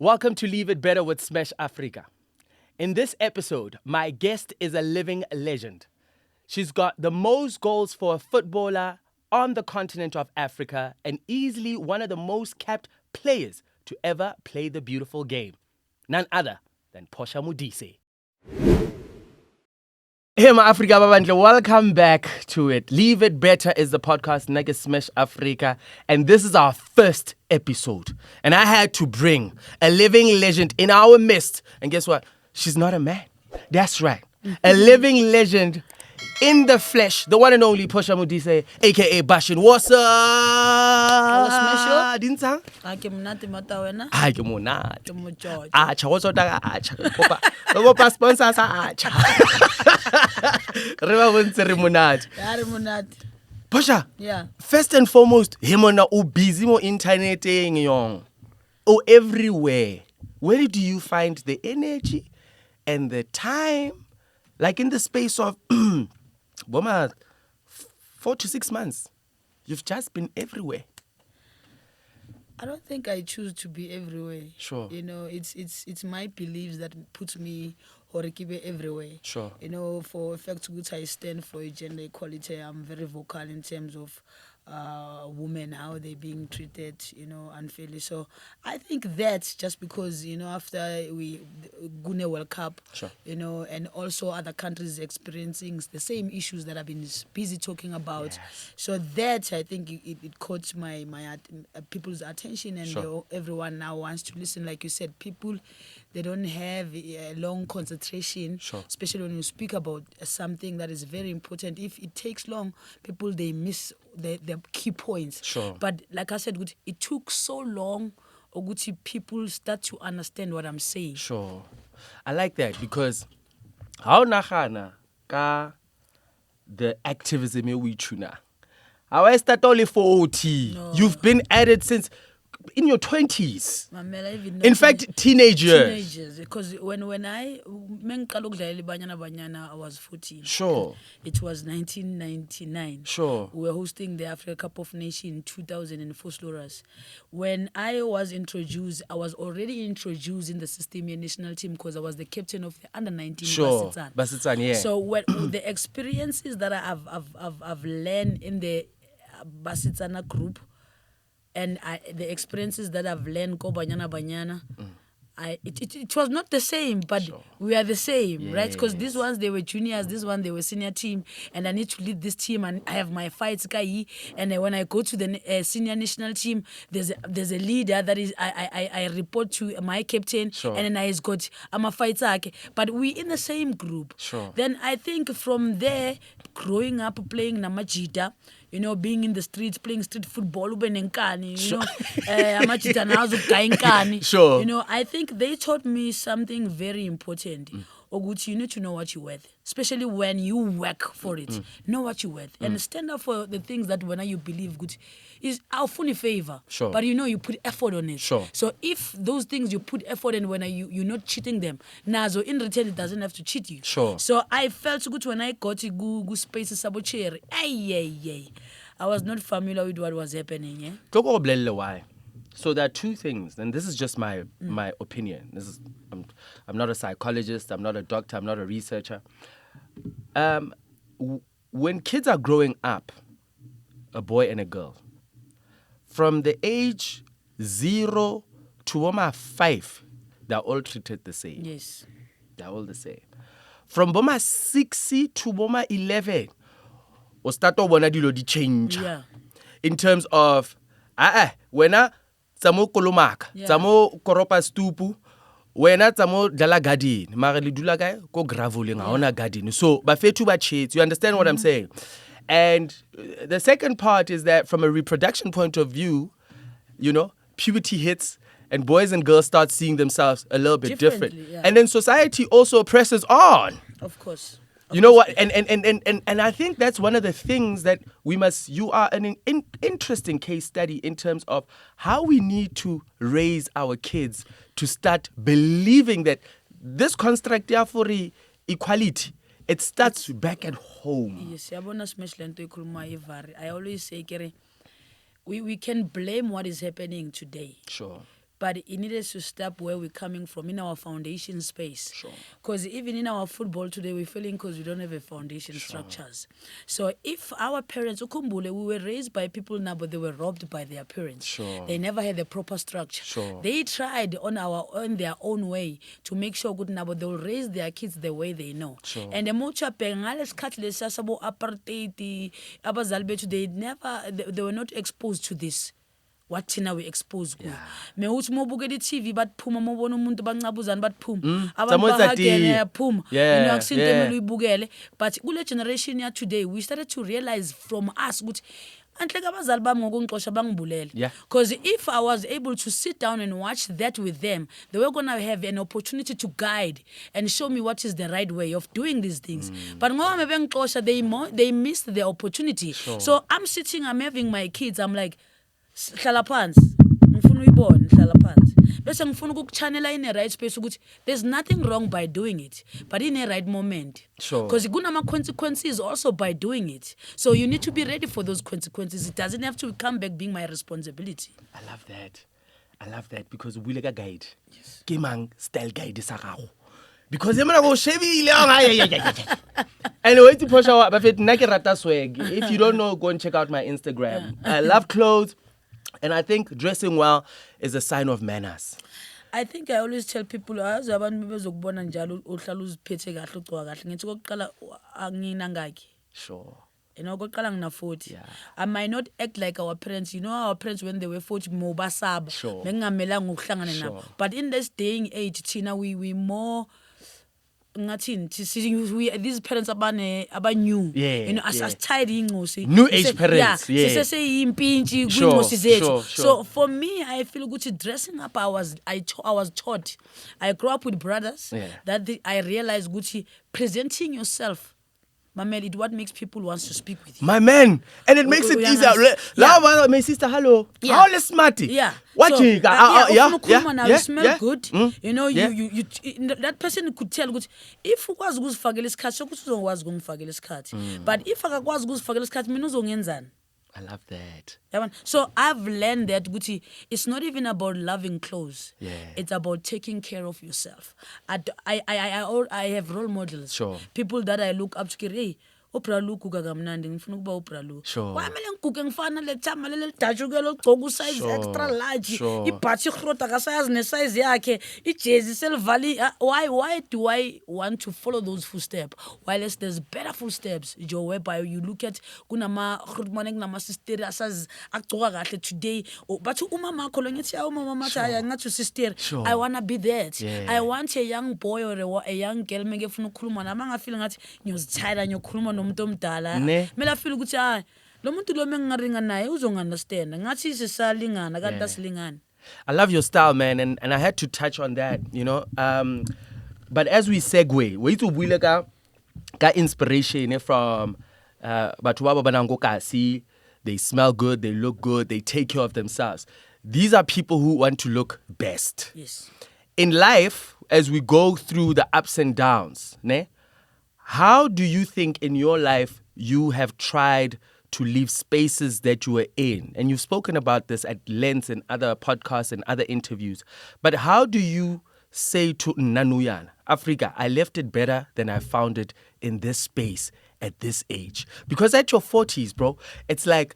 Welcome to Leave It Better with Smash Afrika. In this episode, my guest is a living legend. She's got the most goals for a footballer on the continent of Africa and easily one of the most capped players to ever play the beautiful game. None other than Portia Modise. Hey, my Afrika Babandle, welcome back to it. Leave It Better is the podcast, Nage Smash Afrika, and this is our first episode. And I had to bring a living legend in our midst. And guess what? She's not a man. That's right. A living legend in the flesh, the one and only Portia Modise, aka Bashin. What's up? Didn't sound? Ke monate mata wena. Ay, ke monate. Ke mojojo. Acha, what's up? Acha. Kopa sponsor sa acha. Re ba bontse re monate. Ya re monate. Portia. Yeah. First and foremost, himona o busy mo interneteng yong. Oh, everywhere. Where do you find the energy and the time? Like in the space of 4 to 6 months, you've just been everywhere. I don't think I choose to be everywhere. Sure. You know, it's my beliefs that puts me or keep it everywhere. Sure. You know, for effect good, I stand for gender equality. I'm very vocal in terms of women, how they're being treated, you know, unfairly. So I think that's just because, you know, after we Gune World Cup, sure, you know, and also other countries experiencing the same issues that I've been busy talking about. Yes. So that, I think it caught my people's attention, and sure, everyone now wants to listen. Like you said, people, they don't have a long concentration, sure, especially when you speak about something that is very important. If it takes long, people, they miss the key points. Sure. But like I said, it took so long Oguti people start to understand what I'm saying. Sure. I like that because how nagana ka the activism we tuna. How I start only 40. No. You've been at it since in your 20s. Mamela, even In fact, teenagers. Teenagers, because when I was 14. Sure. It was 1999. Sure. We were hosting the Africa Cup of Nations in 2004 Sloras. When I was introduced, I was already introduced in the system national team because I was the captain of the under-19 Sure. Basitan. Basitan, yeah. So when the experiences that I've learned in the Basitana group, and the experiences that I've learned, Banyana, it was not the same, but sure, we are the same, yes, right? Because these ones, they were juniors, this one, they were senior team, and I need to lead this team, and I have my fights, and when I go to the senior national team, there's a leader that is, I report to my captain, sure, and then I'm a fighter, but we in the same group. Sure. Then I think from there, growing up playing Namajita, you know, being in the streets, playing street football, you know, sure, you know, I think they taught me something very important. Oguchi, you need to know what you're worth, especially when you work for it. Know what you're worth and stand up for the things that when you believe good is our funny favor. Sure. But you know, you put effort on it. Sure. So if those things you put effort in, when you're not cheating them, so in return it doesn't have to cheat you. Sure. So I felt good when I got to go space saboteur. I was not familiar with what was happening. Yeah. Why? So there are two things, and this is just my opinion. This is I'm not a psychologist. I'm not a doctor. I'm not a researcher. When kids are growing up, a boy and a girl, from the age 0 to 5, they're all treated the same. Yes. They're all the same. From 6 to 11, o start to bona dilo di change. Yeah. In terms of wena tsamo kolomaka, tsamo koropa stupu, wena tsamo dala garden, mara le dula kae ko graveling ha ona garden. So ba fetu ba chets, you understand what I'm saying? And the second part is that from a reproduction point of view, you know, puberty hits and boys and girls start seeing themselves a little bit different. Yeah. And then society also presses on. Of course. You know what? And I think that's one of the things that you are an interesting case study in terms of how we need to raise our kids to start believing that this construct for equality, it starts back at home. Yes, I always say, we can blame what is happening today. Sure. but it needed to stop where we're coming from in our foundation space. Sure. Because even in our football today, we're failing because we don't have a foundation structures. So if our parents, ukumbule, we were raised by people now, but they were robbed by their parents. Sure. They never had a proper structure. Sure. They tried on their own way to make sure good now, but they'll raise their kids the way they know. Sure. And the mocha pengales katlesa sabo apartheid abazali bethu, they were not exposed to this. What thina we exposed ku me uthi mobuke TV bathuma mobona umuntu bancabuzana bathuma abantu bahagene yaphuma akusintemelo uyibukele. But kule generation ya today we started to realize from us ukuthi anhle abazali bami ngokungixosha bangibulele, because if I was able to sit down and watch that with them, they were going to have an opportunity to guide and show me what is the right way of doing these things. But ngoba bengixosha, they missed the opportunity. So I'm having my kids, I'm like, hlala phansi ngifuna uyibone, hlala phansi bese ngifuna ukukuchannela in a right space ukuthi there's nothing wrong by doing it, but in a right moment, because kunama consequences also by doing it. So you need to be ready for those consequences. It doesn't have to come back being my responsibility. I love that because we like a guide. Ke mang style guide sa gago, because yemana go shebile anyway to Portia bafet nna ke rata swag. If you don't know, go and check out my Instagram. I love clothes. And I think dressing well is a sign of manners. I think I always tell people, abantu bezokubona njalo uhlala uziphethe kahle ugcoka kahle. Ngithi kokuqala angina ngaki. Sure. You know, kokuqala ngina 40. I might not act like our parents. You know, our parents when they were 40 mo basaba. Bengamelanga ukuhlangana nabo. But in this day and age, Tina, we more these parents are new, you know, as tidy new age parents, So for me, I feel good dressing up. I was taught. I grew up with brothers that I realized good presenting yourself, my man, it's what makes people want to speak with you. My man, and it makes it easier. My sister, hello. How old is Smarty? What so, you smell good. You know, you that person could tell good if was good for isikhathi was going for isikhathi. But if I was good for isikhathi, mina uzongenzani. I love that. So I've learned that Guti, it's not even about loving clothes. It's about taking care of yourself. I have role models. People that I look up to. Oprah Lu kuga gamnandi ngifuna ukuba Oprah Lu. Kwamele ngikuke ngifana le thama le dajukelo gqoka size extra large. Ibhathi khrota kasayazi ne size yakhe. Ijezi selvali. Why do I want to follow those footsteps? While there's better footsteps, Joe, whereby you look at kunama khurmanek nama sister asaz agqoka kahle today. But umama makho lo ngithi umama mathaya ngathi sister. I want to be that. I want a young boy or a young girl mengefuna ukukhuluma nama ngafeel ngathi ngiyozithayela ngiyokhuluma nomuntu omdala mela feel ukuthi hayi lo muntu lo mengaringa naye uzongunderstand ngathi sisalingana kanti asilingani. I love your style, man, and I had to touch on that, you know. But as we segue, we to build inspiration from batho ba banang kasi. They smell good, they look good, they take care of themselves. These are people who want to look best. Yes. In life, as we go through the ups and downs, how do you think in your life you have tried to leave spaces that you were in? And you've spoken about this at length in other podcasts and other interviews. But how do you say to Nanuyan, Afrika, I left it better than I found it in this space at this age? Because at your 40s, bro, it's like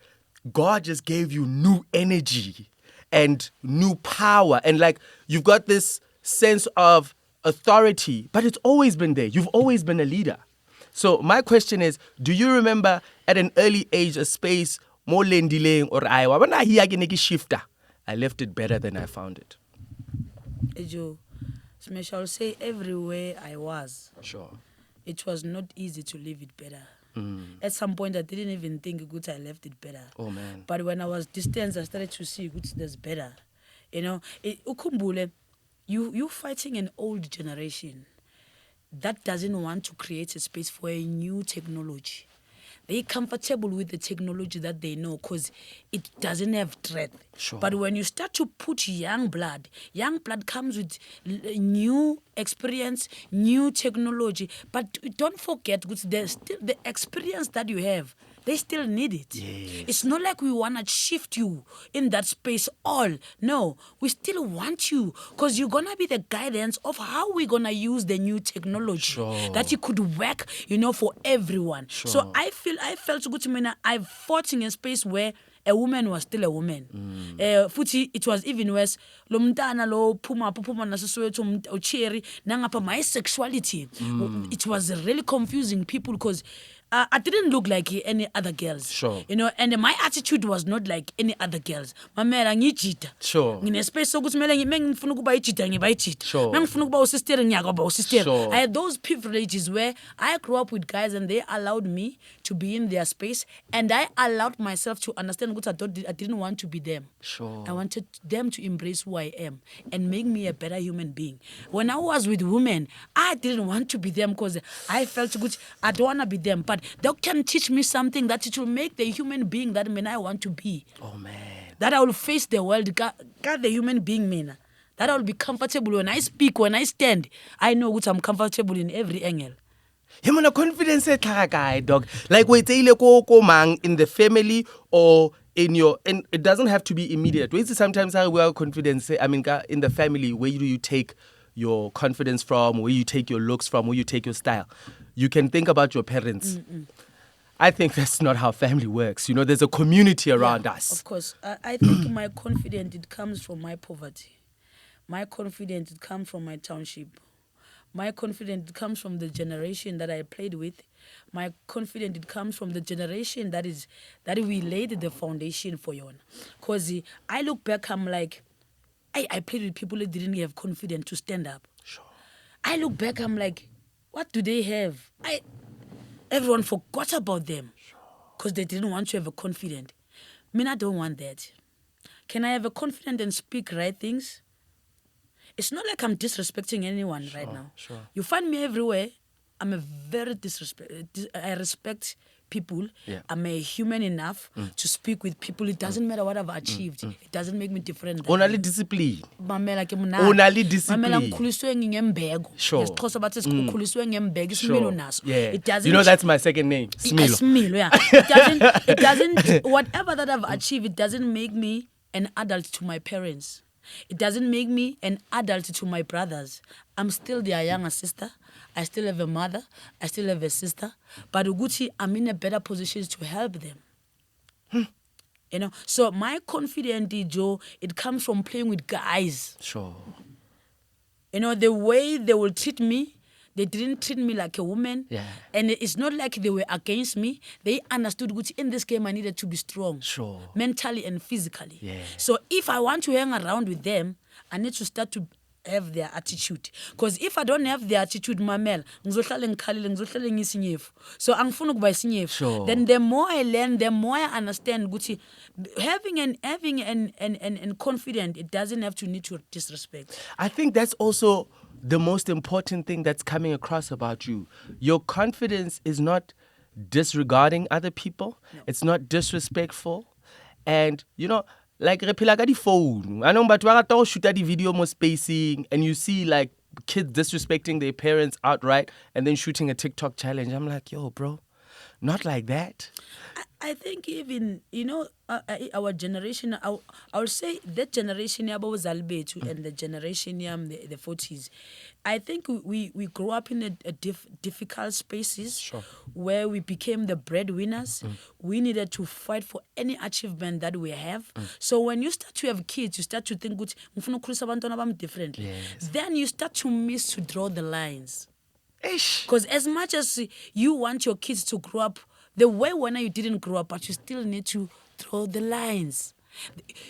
God just gave you new energy and new power. And like you've got this sense of authority, but it's always been there. You've always been a leader. So my question is, do you remember at an early age a space more lendiling or I shifter? I left it better than I found it. Ejo, I shall say everywhere I was. It was not easy to leave it better. At some point, I didn't even think good I left it better. Oh man! But when I was distant, I started to see good there's better. You know, ukumbule, you fighting an old generation that doesn't want to create a space for a new technology. They're comfortable with the technology that they know because it doesn't have threat. But when you start to put young blood comes with new experience, new technology. But don't forget, there's still the experience that you have they still need it. Yes. It's not like we want to shift you in that space all. No, we still want you because you're going to be the guidance of how we're going to use the new technology that it could work, for everyone. So I felt good to me. I've fought in a space where a woman was still a woman. Futhi, it was even worse. Lo mntana lo phuma nasoswethu ucheri nangapha my sexuality. It was really confusing people because I didn't look like any other girls. Sure. And my attitude was not like any other girls. Mamela ngijita. Sure. Ngine space sokuthi mele ngifuna ukuba ijita ngiba ijita. Sure. Mengifuna ukuba usister ngiyaka ba usister. Sure. I had those privileges where I grew up with guys and they allowed me to be in their space and I allowed myself to understand what I didn't want to be them. Sure. I wanted them to embrace who I am and make me a better human being. When I was with women, I didn't want to be them because I felt good. I don't want to be them. But they can teach me something that it will make the human being that I want to be. Oh, man. That I will face the world, God the human being, man. That I will be comfortable when I speak, when I stand. I know what I'm comfortable in every angle. Him on a confidence guy, dog. Like we say ko mang in the family or in your, and it doesn't have to be immediate. We see sometimes how we are confidence. I mean, in the family, where do you take your confidence from? Where you take your looks from? Where you take your style? You can think about your parents. I think that's not how family works. There's a community around us. Of course. I think my confidence, it comes from my poverty. My confidence, it comes from my township. My confidence, it comes from the generation that I played with. My confidence, it comes from the generation that we laid the foundation for you. Because I look back, I'm like, I played with people that didn't have confidence to stand up. Sure. I look back, I'm like, what do they have? Everyone forgot about them because they didn't want to have a confidence. I don't want that. Can I have a confidence and speak right things? It's not like I'm disrespecting anyone right now. Sure. You find me everywhere. I'm a very I respect people. Yeah. I'm a human enough to speak with people. It doesn't matter what I've achieved. It doesn't make me different. Only discipline. Mamela ke mna. Only discipline. Mamela ngikhuliswe ngembeko. Sure. Ngesixhosa bathi sikhuliswe ngembeko isimilo naso. Yeah. It doesn't. That's my second name. Smilo. Smilo, yeah. It doesn't. Whatever that I've achieved, it doesn't make me an adult to my parents. It doesn't make me an adult to my brothers. I'm still their younger sister. I still have a mother. I still have a sister. But Uguti, I'm in a better position to help them. So my confidence, Joe, it comes from playing with guys. Sure. The way they will treat me, they didn't treat me like a woman. Yeah. And it's not like they were against me. They understood that in this game I needed to be strong. Sure. Mentally and physically. Yeah. So if I want to hang around with them, I need to start to have their attitude. Because if I don't have their attitude, mamel, so Sure. then the more I learn, the more I understand. Having and confident, it doesn't have to need to disrespect. I think that's also the most important thing that's coming across about you. Your confidence is not disregarding other people. No. It's not disrespectful. And, like re phela ka di phone. I know batho ba rata go shoot di video mo spacing and you see like kids disrespecting their parents outright and then shooting a TikTok challenge. I'm like, yo, bro, not like that. I think even, our generation, I would say that generation and the generation the 40s, I think we grew up in a difficult spaces. Sure. Where we became the breadwinners. We needed to fight for any achievement that we have. So when you start to have kids, you start to think, differently. Yes. Then you start to miss to draw the lines. Ish. Because as much as you want your kids to grow up the way when you didn't grow up, but you still need to draw the lines.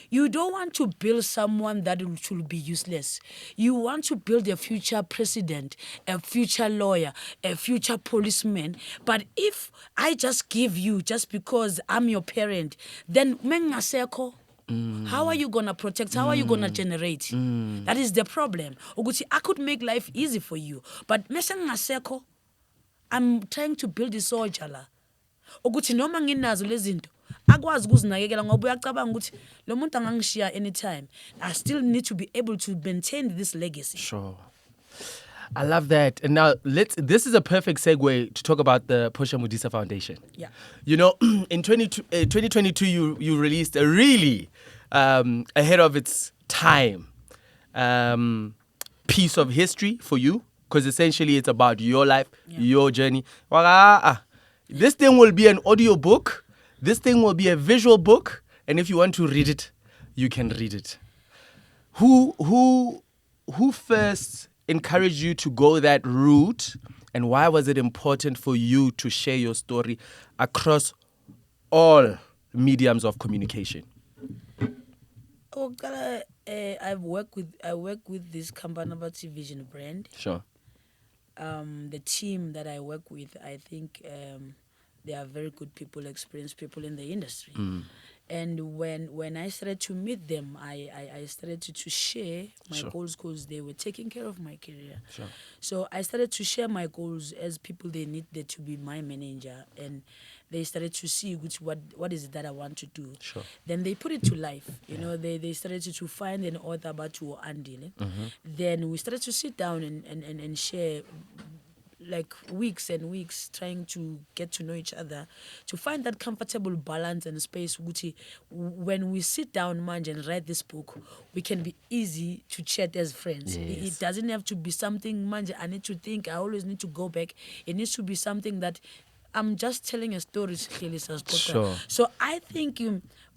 You don't want to build someone that will be useless. You want to build a future president, a future lawyer, a future policeman. But if I just give you just because I'm your parent, then mengaseko. How are you going to protect? How are you going to generate? That is the problem. I could make life easy for you. But I'm trying to build this soldier. Noma nginazo lezinto akwazi ukuzinakekela ngoba uyacabanga ukuthi lo muntu angangishiya anytime. I still need to be able to maintain this legacy. Sure. I love that. And now this is a perfect segue to talk about the Portia Modise Foundation. Yeah. You know, in 2022, you released a really ahead of its time piece of history for you, because essentially it's about your life, your journey. This thing will be an audio book. This thing will be a visual book. And if you want to read it, you can read it. Who first encouraged you to go that route, and why was it important for you to share your story across all mediums of communication? Oh, I work with this company about Vision brand. Sure. The team that I work with, I think they are very good people, experienced people in the industry. And when I started to meet them, I started to share my goals, because they were taking care of my career. Sure. So I started to share my goals as people they needed to be my manager, and they started to see what is it that I want to do. Sure. Then they put it to life. You know, they started to find an author about to Andile. Then we started to sit down and share, like weeks and weeks, trying to get to know each other, to find that comfortable balance and space which when we sit down, manje, and write this book, we can be easy to chat as friends. It doesn't have to be something, manje, I need to think, I always need to go back. It needs to be something that I'm just telling a story. Sure. So I think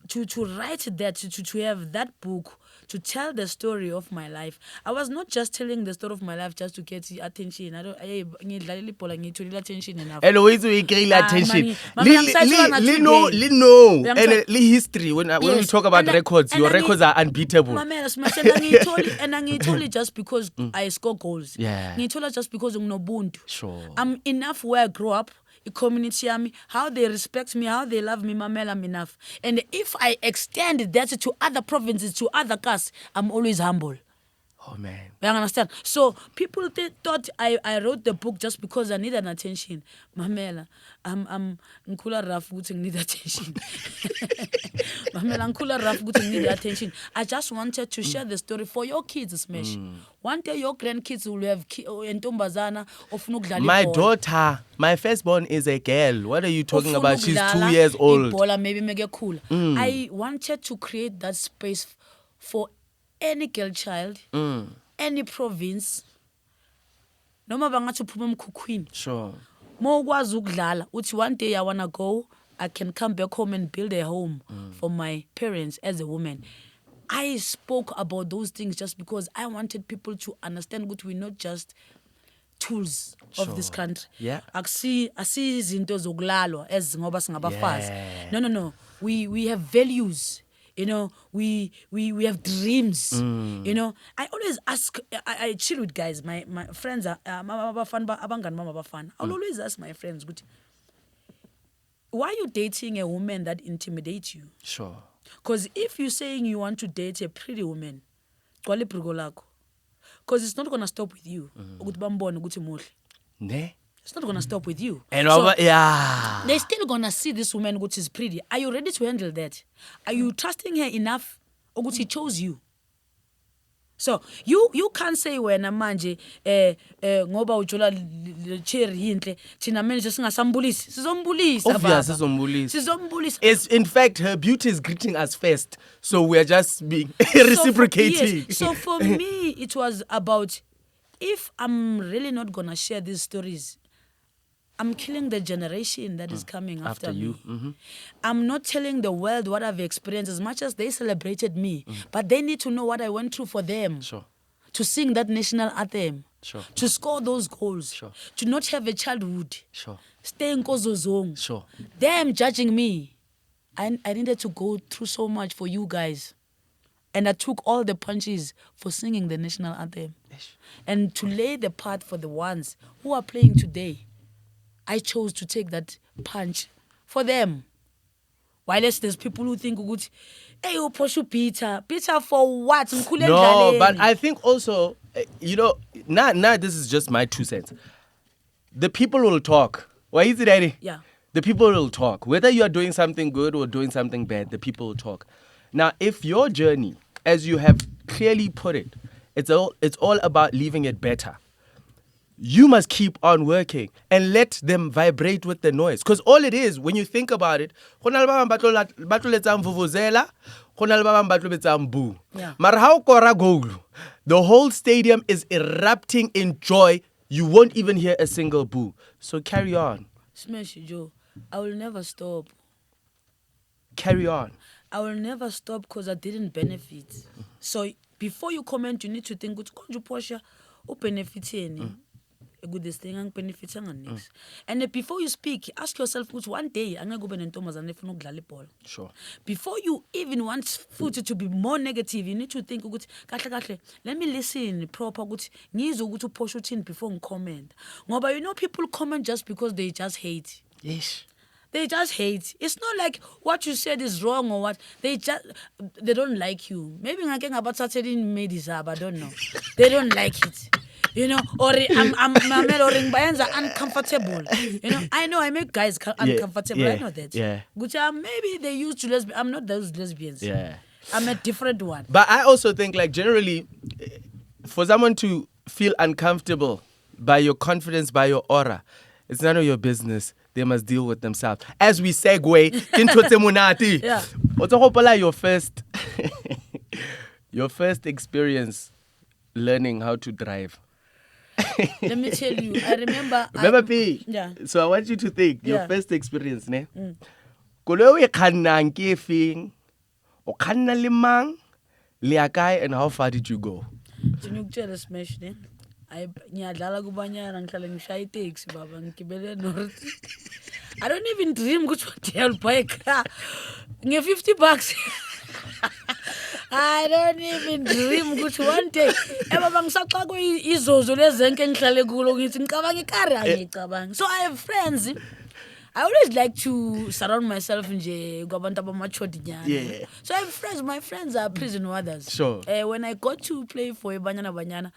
to write that, to have that book, to tell the story of my life. I was not just telling the story of my life just to get attention. I need attention enough. Always we get attention. Lino, and history. When we talk about records, your records are unbeatable. And I told it just because I score goals. Yeah. I told it just because I'm no bund. Sure. I'm enough where I grew up. Community, how they respect me, how they love me, mamela, I'm enough. And if I extend that to other provinces, to other castes, I'm always humble. Oh man. You understand? So people thought I wrote the book just because I needed attention. Mamela, I'm nkula rough good need attention. Mamela, nkula rough good need attention. I just wanted to share the story for your kids, Smash. One day your grandkids will have entombazana of my daughter, my firstborn is a girl. What are you talking about? She's 2 years old. Maybe make it cool. I wanted to create that space for any girl child, any province, noma bangathi uphuma emkhukhwini. Sure. Mawukwazi ukudlala uthi one day I wanna go, I can come back home and build a home for my parents as a woman. I spoke about those things just because I wanted people to understand that we're not just tools of this country. Yeah. Asi izinto zokulalwa as ngoba singabafazi. No. We have values. You know, we have dreams. You know, I always ask, I chill with guys. My friends are abangani. I'll always ask my friends, good, why are you dating a woman that intimidates you? Sure. Because if you're saying you want to date a pretty woman, because it's not gonna stop with you. Ne? It's not gonna stop with you. And so, they're still gonna see this woman which is pretty. Are you ready to handle that? Are you trusting her enough? Or she chose you? So you can't say when a manje ngoba ujola cherry yinhle thina manje singasambulisi sizombulisa. It's in fact her beauty is greeting us first, so we are just being reciprocating. So for me it was about, if I'm really not gonna share these stories, I'm killing the generation that is coming after me. Mm-hmm. I'm not telling the world what I've experienced, as much as they celebrated me. But they need to know what I went through for them. Sure. To sing that national anthem. Sure. To score those goals. Sure. To not have a childhood. Sure. Stay in Kozozong. Sure. Them judging me. I needed to go through so much for you guys. And I took all the punches for singing the national anthem. And to lay the path for the ones who are playing today. I chose to take that punch for them. While there's people who think, hey, you push Peter for what? No, but I think also, now this is just my 2 cents. The people will talk. Why is it, Daddy? Yeah. The people will talk. Whether you are doing something good or doing something bad, the people will talk. Now, if your journey, as you have clearly put it, it's all about leaving it better. you must keep on working and let them vibrate with the noise. Because all it is, when you think about it, Yeah. Mara how kora goal, the whole stadium is erupting in joy. You won't even hear a single boo. So carry on. Smash Joe, I will never stop. Carry on. I will never stop because I didn't benefit. So before you comment, you need to think, "Konju Portia, who benefit a good thing and benefit and And before you speak, ask yourself, which one day I'm gonna go and Thomas and if no ball. Sure. Before you even want food to be more negative, you need to think, let me listen proper. To Portia before comment. But you know, people comment just because they just hate. Yes. They just hate. It's not like what you said is wrong or what. They don't like you. Maybe I'm getting about certain medisab, I don't know. They don't like it. You know, or I'm uncomfortable. You know, I know I make guys uncomfortable. Yeah. I know that. Yeah. Which maybe they used to lesbian. I'm not those lesbians. Yeah. I'm a different one. But I also think, like, generally, for someone to feel uncomfortable by your confidence, by your aura, it's none of your business. They must deal with themselves. As we segue into Temunati, your first experience learning how to drive. Let me tell you, I remember. P. Yeah. So I want you to think your Yeah. first experience, ne? Koloi e kgannang ke efeng? O kganna le mang? Le ya kae, and how far did you go? Ngikutshela smash ne. Ngiyadlala kubanyana ngihlale ngishaya itaxi baba ngigibele north. I don't even dream ukuthi one day I'll buy a car. $50. I don't even dream ukuthi one day baba ngisaxa izozo lezenke ngihlale kulo ngithi ngicabanga ikari angicabangi. So I have friends. I always like to surround myself nje kwabantu abamachodinyana. Yeah. So I have friends. My friends are prison warders. Sure. When I got to play for Banyana,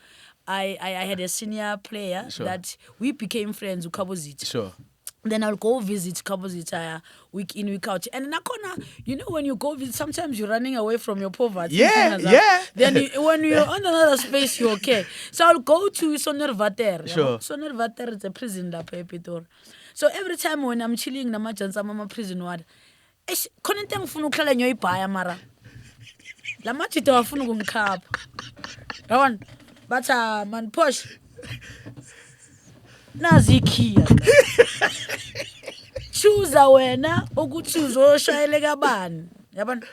I had a senior player that we became friends with Kabozit. Sure. Then I'll go visit Kabozit week in, week out. And nakona, you know, when you go visit, sometimes you're running away from your poverty. Yeah, yeah. Then when you're on another space, you're okay. So I'll go to Sonervater. Sure. Sonervater is a prison in Epitor. So every time when I'm chilling, I'm a prison ward. Khona into engifuna ukuhlala ngiyoyibhaya mara. La machito afuna ukungikhapha. Yabona? But man Porsche. Nazi ikhiya. Choose wena ukuthi uzoshayele kabani. Yabona?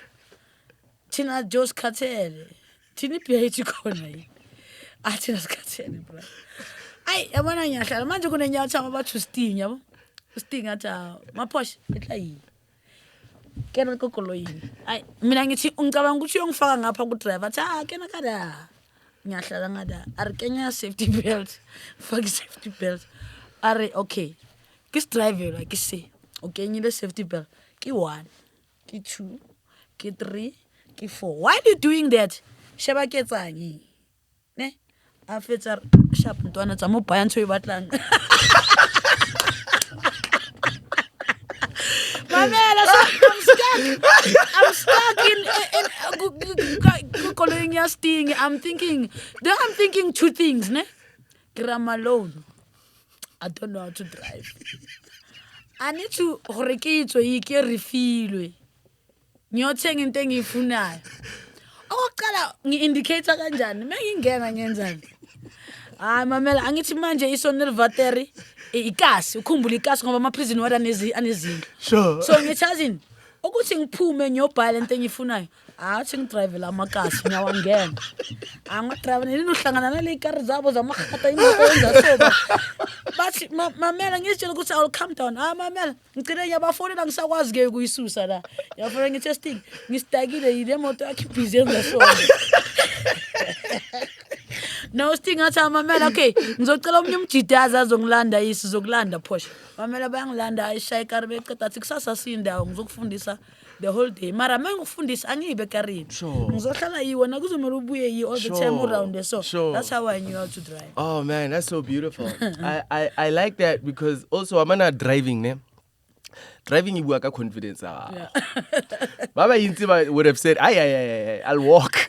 Thina Jos Khathele. Thina iBH khona yi. Thina sikhathele bro. Ay yabona ngiyahlala manje kunenyawo thama bathu Sting yabo. Sting athi maphosha etla yini. Kena kokolo yini. Ay mina ngithi ngicabanga ukuthi uyongifaka ngapha ku driver athi kena kada. Ngiyahlala ngada. Ari kenya safety belt. Faka safety belt. Ari okay. Kis driver like say okay nyile safety belt. Ki 1, ki 2, ki 3, ki 4. Why are you doing that? Sheba ketsangi. Ne? Afetsa sharp ntwana tsa mo baya ntho e batlang. I'm stuck in calling your Sting. I'm thinking two things, ne? I'm alone. I don't know how to drive. I need to rekitso ike refill. Ngiyothenga into engiyifunayo. Oqala ngi-indicator kanjani? Mengingena ngenzani? Mamela angithi manje iSonervater ikasi ukhumbula ikasi ngoba ama prison ward anezinto. Sure. So ngithazini ukuthi ngiphume ngiyobhala into engiyifunayo. Athi ngidrive la makasi ngiyawangena. Angadrive nini uhlangana nale ikari zabo zamakhata imoto yenza soba. Bathi mamela ngitshela ukuthi I will calm down. Mamela ngicela ngiyabafonela ngisakwazi ke ukuyisusa la. Yafuna ngithi Sting ngistakile ile moto yakhe busy yenza soba. No Sting athi mamela okay ngizocela omnye umjidaza azongilanda isizokulanda Portia. Mamela bayangilanda ayishaya ikari beqeda athi kusasa sindawo ngizokufundisa the whole day. Mara mangifundisa angibe karini. Ngizohlala yiwe na kuzomela ubuye yi all the time around there. So that's how I knew how to drive. Oh man, that's so beautiful. I like that because also I'm not driving, ne? Driving you work confidence. Yeah. Baba Yintima would have said, I'll walk.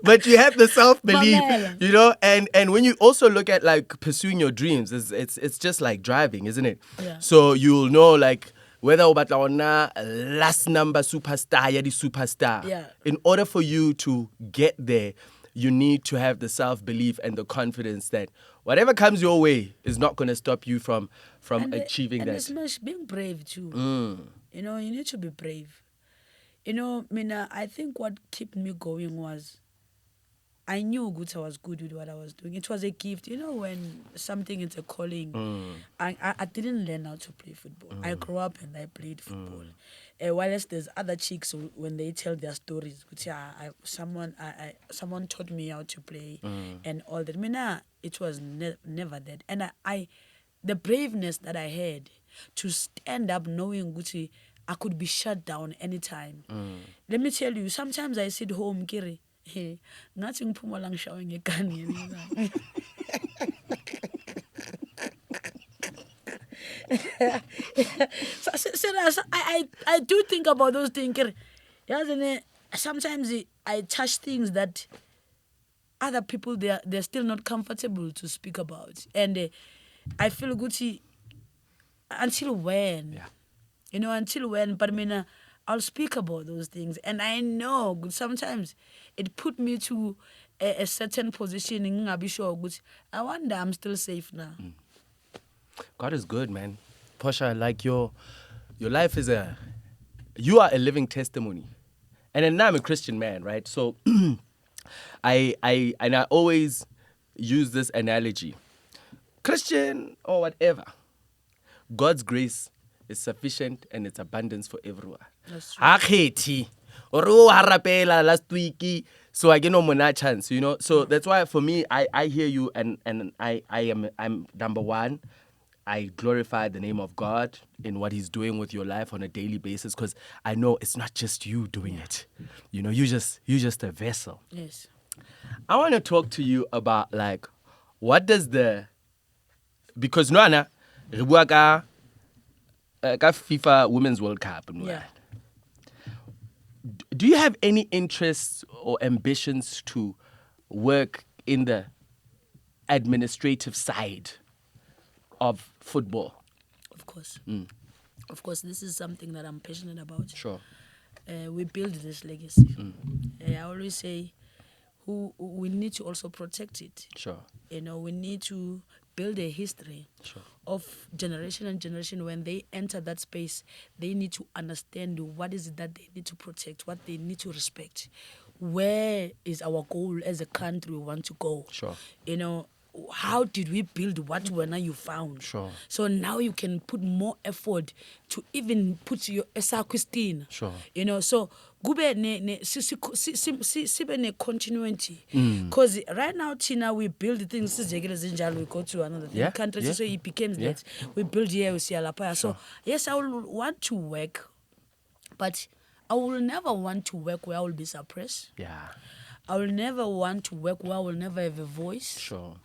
But you have the self-belief, Mamela. you know, and when you also look at like pursuing your dreams, it's just like driving, isn't it? Yeah. So you'll know like whether o batla ona last number superstar ya di superstar. Yeah. In order for you to get there, you need to have the self-belief and the confidence that whatever comes your way is not going to stop you from achieving and that. it's much being brave too. You know, you need to be brave. You know, Mina, I think what kept me going was I knew I was good with what I was doing. It was a gift. You know, when something is a calling, I didn't learn how to play football. I grew up and I played football. Whilst there's other chicks when they tell their stories, which someone taught me how to play and all that. Mina, it was never that. And I the braveness that I had to stand up knowing Gucci, I could be shut down anytime. Let me tell you, sometimes I sit home, Kiri. Hey, nothing pumalang showing a can. Serious, I do think about those things. Sometimes I touch things that other people they're still not comfortable to speak about, and I feel Gucci until when. Yeah. You know, until when, but I mean, I'll speak about those things. And I know sometimes it put me to a certain position in Abisho. I wonder I'm still safe now. God is good, man. Portia, like your life is you are a living testimony. And then now I'm a Christian man, right? So I always use this analogy. Christian or whatever, God's grace is sufficient and its abundance for everyone. That's Ha khethi. Or o harapela last week, so I get no more chance, you know. So that's why for me, I hear you and I'm number one. I glorify the name of God in what He's doing with your life on a daily basis, because I know it's not just you doing it. You know, you just a vessel. Yes. I want to talk to you about like what does because Noana re bua ka FIFA Women's World Cup. Yeah. Do you have any interests or ambitions to work in the administrative side of football? Of course. Of course, this is something that I'm passionate about. Sure. We build this legacy. I always say we need to also protect it. Sure. You know, we need to build a history of generation and generation. When they enter that space, they need to understand what is it that they need to protect, what they need to respect. Where is our goal as a country we want to go? Sure. You know, how did we build what now you found? Sure. So now you can put more effort to even put your Christine. Sure. You know, so gube ne continuity. Because right now, Tina, we build things. We go to another country, so it becomes that we build here, we see Alapaya. So yes, I will want to work, but I will never want to work where I will be suppressed. Yeah. I will never want to work where I will never have a voice. Sure.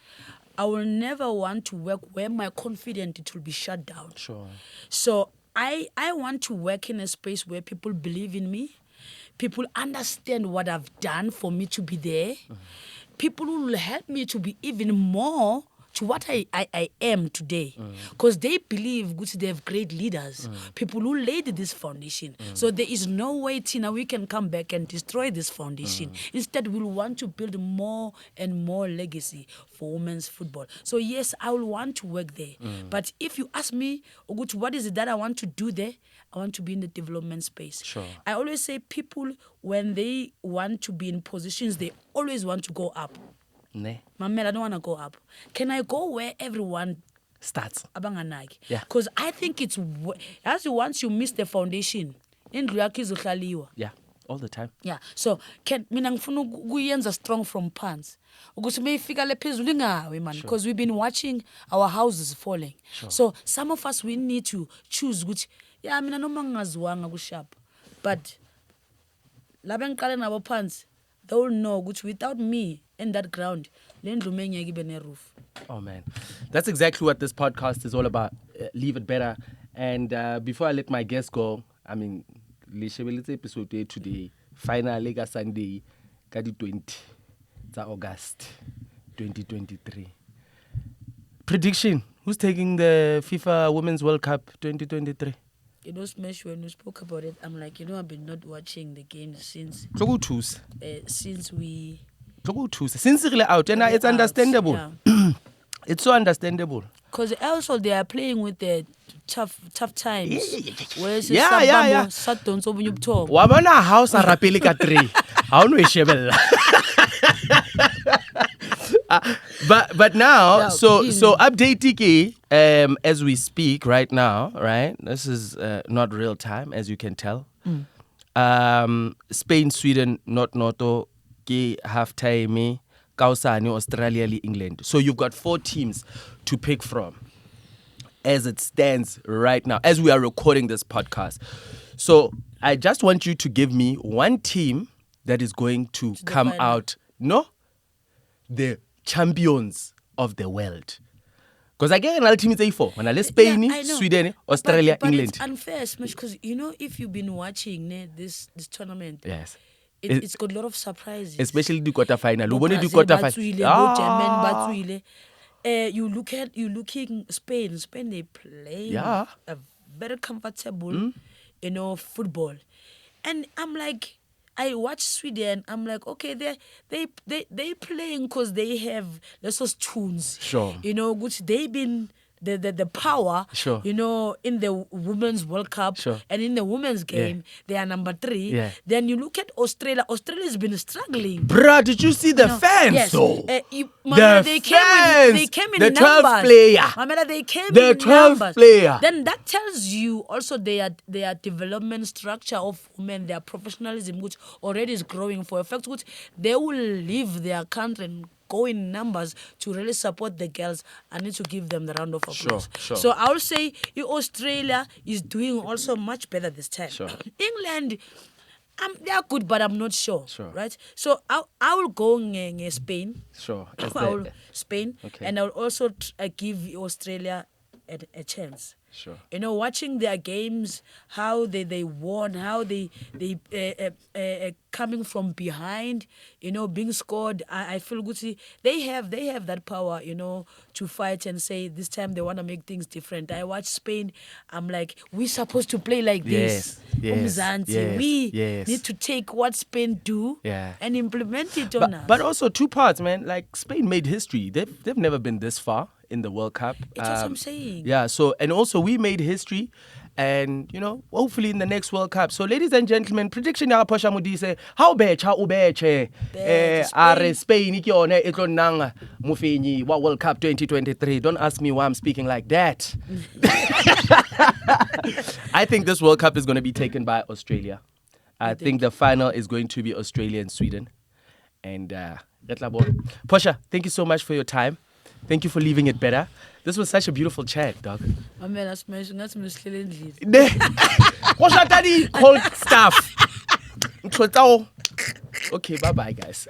I will never want to work where my confidence it will be shut down. Sure. So I want to work in a space where people believe in me. People understand what I've done for me to be there. People who will help me to be even more to what I am today. Because they believe they have great leaders, people who laid this foundation. So there is no way, Tina, we can come back and destroy this foundation. Instead, we'll want to build more and more legacy for women's football. So yes, I will want to work there. But if you ask me, Ogutu, what is it that I want to do there? I want to be in the development space. Sure. I always say people, when they want to be in positions, they always want to go up. Mamela, I don't want to go up. Can I go where everyone starts? Yeah. Because I think it's as once you miss the foundation, yeah, all the time. Yeah. So mina ngifuna ukuyenza strong from pants. Ukuthi mayifika le phezulu ingawe man, because we've been watching our houses falling. So some of us we need to choose which mina noma ngingaziwanga ku sharp. But la bengiqale nabo pants, they will know which without me in that ground, roof. Oh man, that's exactly what this podcast is all about. Leave it better. And before I let my guests go, I mean, episode today, finally ka Sunday ka di 20 tsa August 2023. Prediction, who's taking the FIFA Women's World Cup 2023? You know, Smash, when we spoke about it, I'm like, you know, I've been not watching the games since we since really out, and it's understandable. Yeah. It's so understandable. Because also they are playing with the tough times. Whereas yeah. Wabona Wabona house a rapili ka 3. How no shebella. But now, Yeah, so update as we speak right now, right? This is not real time, as you can tell. Spain, Sweden, not noto ki half time, Kausani, Australia, England. So you've got 4 teams to pick from as it stands right now, as we are recording this podcast. So I just want you to give me one team that is going to come out, the champions of the world. Because again, another team is A4. When I Spain, Sweden, Australia, but England. It's unfair, Smash, because you know, if you've been watching this tournament, Yes. It's got a lot of surprises. Especially the quarterfinal. You looking Spain, they play a very comfortable, football. And I'm like, I watch Sweden. I'm like, okay, they playing because they have lots of tunes. Sure. Which they've been the power. Sure. In the Women's World Cup. Sure. And in the women's game, they are number 3. Yeah. Then you look at Australia. Australia's been struggling. Bruh, did you see the fans? Yes. Though? They came in the 12th numbers. player. They came The in 12th numbers. player. Then that tells you also their development structure of women, their professionalism, which already is growing for a fact, which they will leave their country and go in numbers to really support the girls. I need to give them the round of applause. Sure. So I will say Australia is doing also much better this time. Sure. England, they are good, but I'm not sure. Sure. Right? So I will go Spain. Sure. Spain. Okay. And I will also give Australia a chance. Sure. Watching their games, how they won, how they coming from behind, being scored. I feel good. See, they have that power, to fight and say this time they want to make things different. I watch Spain. I'm like, we're supposed to play like this. Yes. We need to take what Spain do and implement it on us. But also 2 parts, man. Like Spain made history. They've never been this far in the World Cup. It's what I'm saying. Yeah, so, and also we made history, and, hopefully in the next World Cup. So, ladies and gentlemen, prediction ya Portia Modise, how becha ubeche, are Spain ikione itlo nang mufini wa World Cup 2023. Don't ask me why I'm speaking like that. I think this World Cup is going to be taken by Australia. I think the final is going to be Australia and Sweden. And, Portia, thank you so much for your time. Thank you for leaving it better. This was such a beautiful chat, dog. I mean, that's cold stuff. Okay, bye-bye, guys.